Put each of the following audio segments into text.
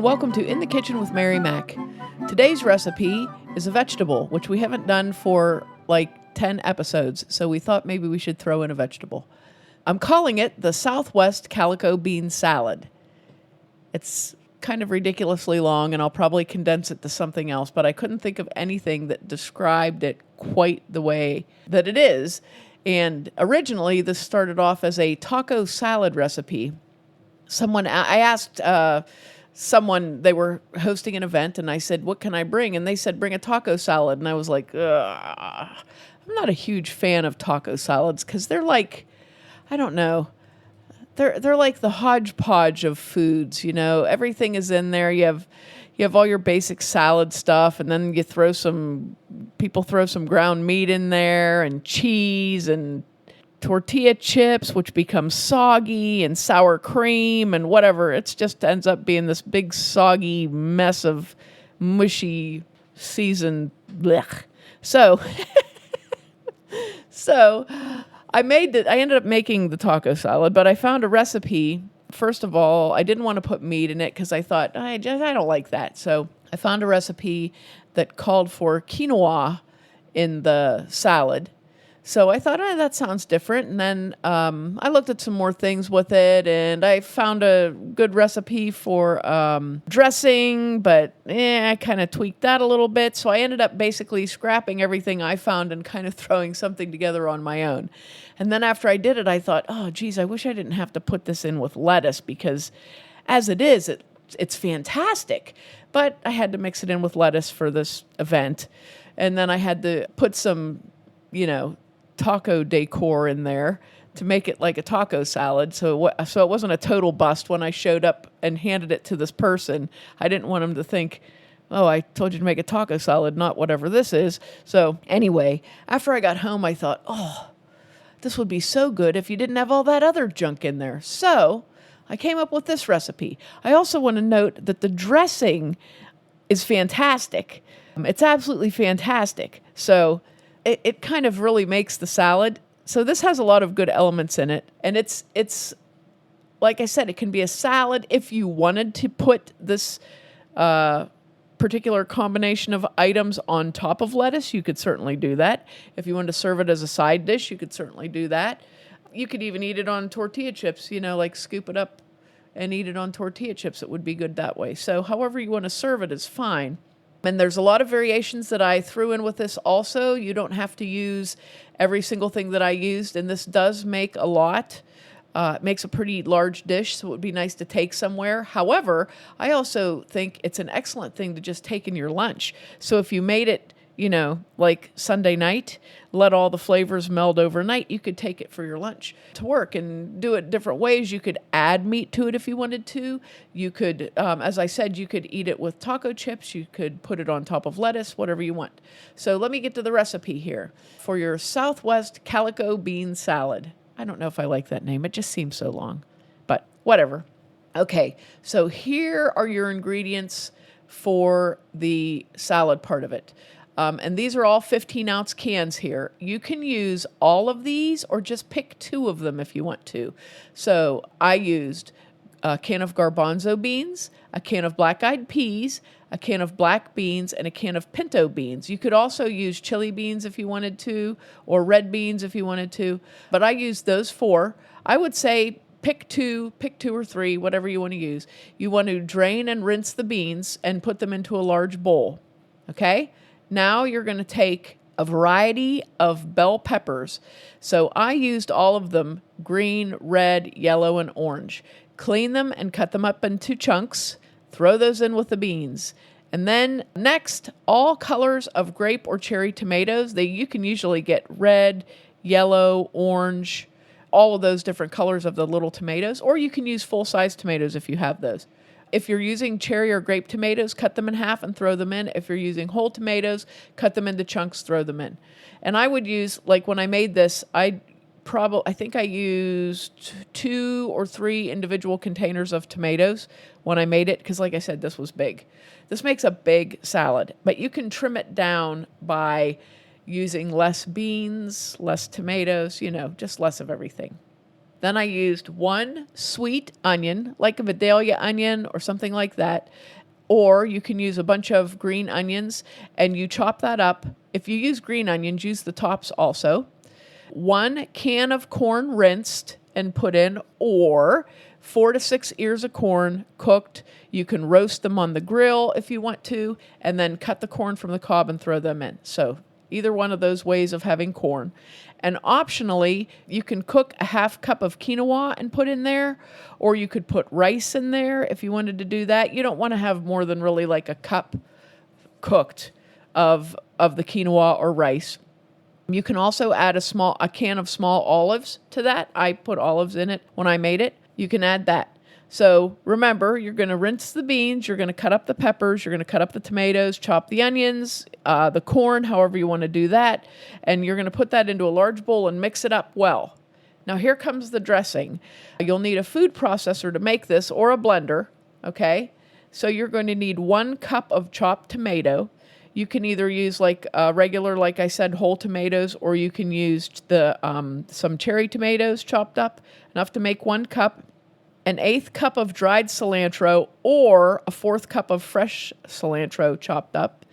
welcome to In the Kitchen with Mary Mac. Today's recipe is a vegetable, which we haven't done for like 10 episodes, so we thought maybe we should throw in a vegetable. I'm calling it the Southwest Calico Bean Salad. It's kind of ridiculously long, and I'll probably condense it to something else, but I couldn't think of anything that described it quite the way that it is. And originally, this started off as a taco salad recipe. I asked someone, they were hosting an event, and I said, what can I bring? And they said, bring a taco salad. And I was like, I'm not a huge fan of taco salads because they're like, I don't know. They're like the hodgepodge of foods, you know. Everything is in there. You have all your basic salad stuff, and then people throw some ground meat in there and cheese and tortilla chips, which become soggy, and sour cream and whatever. It just ends up being this big soggy mess of mushy seasoned blech. So I ended up making the taco salad, but I found a recipe. First of all, I didn't want to put meat in it because I thought, I don't like that. So I found a recipe that called for quinoa in the salad. So I thought, that sounds different. And then I looked at some more things with it, and I found a good recipe for dressing, but I kind of tweaked that a little bit. So I ended up basically scrapping everything I found and kind of throwing something together on my own. And then after I did it, I thought, oh, geez, I wish I didn't have to put this in with lettuce because as it is, it's fantastic. But I had to mix it in with lettuce for this event. And then I had to put some, taco decor in there to make it like a taco salad. So it wasn't a total bust when I showed up and handed it to this person. I didn't want him to think, oh, I told you to make a taco salad, not whatever this is. So anyway, after I got home, I thought, oh, this would be so good if you didn't have all that other junk in there. So I came up with this recipe. I also want to note that the dressing is fantastic. It's absolutely fantastic. So it kind of really makes the salad. So this has a lot of good elements in it. And it's like I said, it can be a salad. If you wanted to put this particular combination of items on top of lettuce, you could certainly do that. If you wanted to serve it as a side dish, you could certainly do that. You could even eat it on tortilla chips, like scoop it up and eat it on tortilla chips. It would be good that way. So however you want to serve it is fine. And there's a lot of variations that I threw in with this also. You don't have to use every single thing that I used, and this does make a lot. It makes a pretty large dish, so it would be nice to take somewhere. However, I also think it's an excellent thing to just take in your lunch. So if you made it, like Sunday night, let all the flavors meld overnight, you could take it for your lunch to work and do it different ways. You could add meat to it if you wanted to. You could, as I said, you could eat it with taco chips. You could put it on top of lettuce, whatever you want. So let me get to the recipe here for your Southwest Calico Bean Salad. I don't know if I like that name. It just seems so long, but whatever. Okay, so here are your ingredients for the salad part of it. And these are all 15-ounce cans here. You can use all of these or just pick 2 of them if you want to. So I used a can of garbanzo beans, a can of black-eyed peas, a can of black beans, and a can of pinto beans. You could also use chili beans if you wanted to, or red beans if you wanted to. But I used those 4. I would say pick 2 or 3, whatever you want to use. You want to drain and rinse the beans and put them into a large bowl. Okay? Now you're going to take a variety of bell peppers. So I used all of them, green, red, yellow, and orange. Clean them and cut them up into chunks. Throw those in with the beans. And then next, all colors of grape or cherry tomatoes. You can usually get red, yellow, orange, all of those different colors of the little tomatoes. Or you can use full-size tomatoes if you have those. If you're using cherry or grape tomatoes, cut them in half and throw them in. If you're using whole tomatoes, cut them into chunks, throw them in. And I would use, like when I made this, I think I used 2 or 3 individual containers of tomatoes when I made it, because like I said, this was big. This makes a big salad, but you can trim it down by using less beans, less tomatoes, just less of everything. Then I used 1 sweet onion, like a Vidalia onion or something like that. Or you can use a bunch of green onions and you chop that up. If you use green onions, use the tops also. 1 can of corn rinsed and put in, or 4 to 6 ears of corn cooked. You can roast them on the grill if you want to, and then cut the corn from the cob and throw them in. So either one of those ways of having corn. And optionally, you can cook a half cup of quinoa and put in there, or you could put rice in there if you wanted to do that. You don't want to have more than really like a cup cooked of the quinoa or rice. You can also add a can of small olives to that. I put olives in it when I made it. You can add that. So remember, you're going to rinse the beans, you're going to cut up the peppers, you're going to cut up the tomatoes, chop the onions, the corn, however you want to do that, and you're going to put that into a large bowl and mix it up well. Now here comes the dressing. You'll need a food processor to make this, or a blender, okay? So you're going to need 1 cup of chopped tomato. You can either use like regular, like I said, whole tomatoes, or you can use some cherry tomatoes chopped up, enough to make 1 cup. An 1/8 cup of dried cilantro, or a 1/4 cup of fresh cilantro chopped up,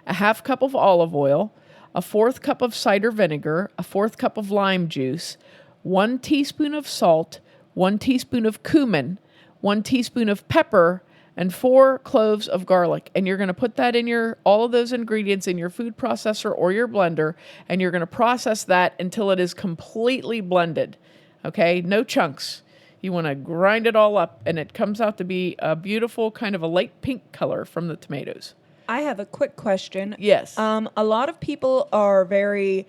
a 1/2 cup of olive oil, a 1/4 cup of cider vinegar, a 1/4 cup of lime juice, 1 teaspoon of salt, 1 teaspoon of cumin, 1 teaspoon of pepper, and 4 cloves of garlic. And you're going to put that in all of those ingredients in your food processor or your blender, and you're going to process that until it is completely blended. Okay? No chunks. You want to grind it all up, and it comes out to be a beautiful kind of a light pink color from the tomatoes. I have a quick question. Yes. A lot of people are very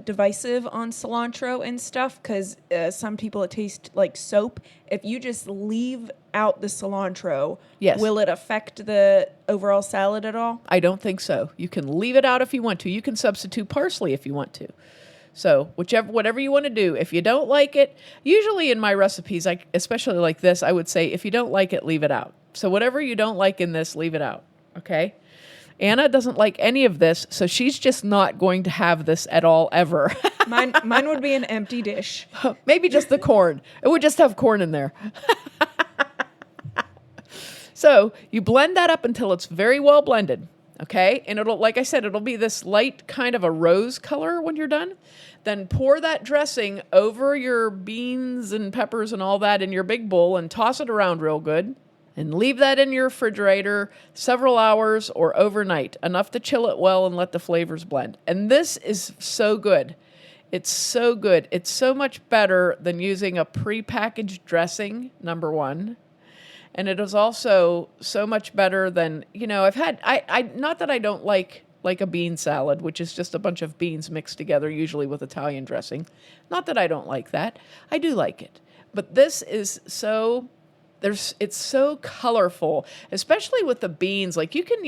divisive on cilantro and stuff because some people it tastes like soap. If you just leave out the cilantro, yes, will it affect the overall salad at all? I don't think so. You can leave it out if you want to. You can substitute parsley if you want to. So whatever you want to do. If you don't like it, usually in my recipes, especially like this, I would say if you don't like it, leave it out. So whatever you don't like in this, leave it out. Okay? Anna doesn't like any of this, so she's just not going to have this at all ever. Mine would be an empty dish. Maybe just the corn. It would just have corn in there. So you blend that up until it's very well blended. Okay, and like I said, it'll be this light kind of a rose color when you're done. Then pour that dressing over your beans and peppers and all that in your big bowl and toss it around real good. And leave that in your refrigerator several hours or overnight, enough to chill it well and let the flavors blend. And this is so good. It's so good. It's so much better than using a prepackaged dressing, number one. And it is also so much better than, I've had, not that I don't like a bean salad, which is just a bunch of beans mixed together, usually with Italian dressing. Not that I don't like that. I do like it. But this is it's so colorful, especially with the beans. Like you can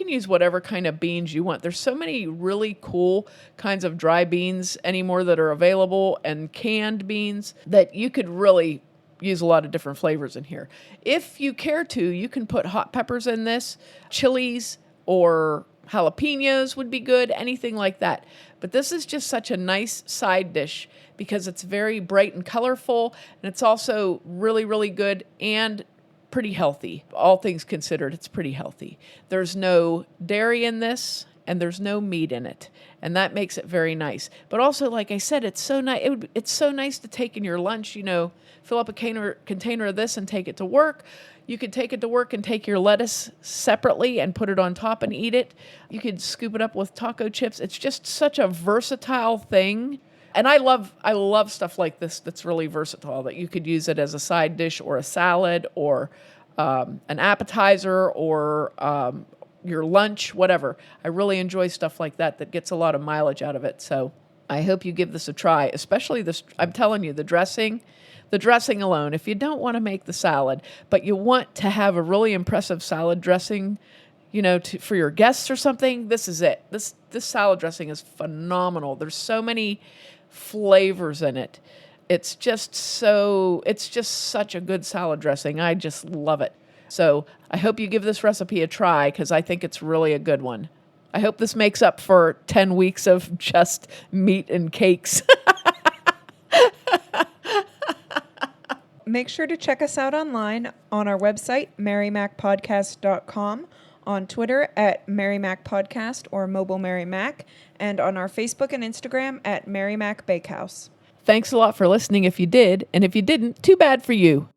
use whatever kind of beans you want. There's so many really cool kinds of dry beans anymore that are available, and canned beans, that you could really use a lot of different flavors in here. If you care to, you can put hot peppers in this, chilies or jalapenos would be good, anything like that. But this is just such a nice side dish because it's very bright and colorful, and it's also really, really good and pretty healthy. All things considered, it's pretty healthy. There's no dairy in this, and there's no meat in it, and that makes it very nice. But also, like I said, it's so nice. It's so nice to take in your lunch. Fill up a container of this and take it to work. You could take it to work and take your lettuce separately and put it on top and eat it. You could scoop it up with taco chips. It's just such a versatile thing. And I love stuff like this that's really versatile, that you could use it as a side dish or a salad or an appetizer or your lunch, whatever. I really enjoy stuff like that gets a lot of mileage out of it. So I hope you give this a try, especially this. I'm telling you, the dressing alone. If you don't want to make the salad, but you want to have a really impressive salad dressing, for your guests or something, this is it. This salad dressing is phenomenal. There's so many flavors in it. It's just such a good salad dressing. I just love it. So I hope you give this recipe a try because I think it's really a good one. I hope this makes up for 10 weeks of just meat and cakes. Make sure to check us out online on our website, marymacpodcast.com, on Twitter at marymacpodcast or Mobile Mary Mac, and on our Facebook and Instagram at Mary Mac Bakehouse. Thanks a lot for listening if you did, and if you didn't, too bad for you.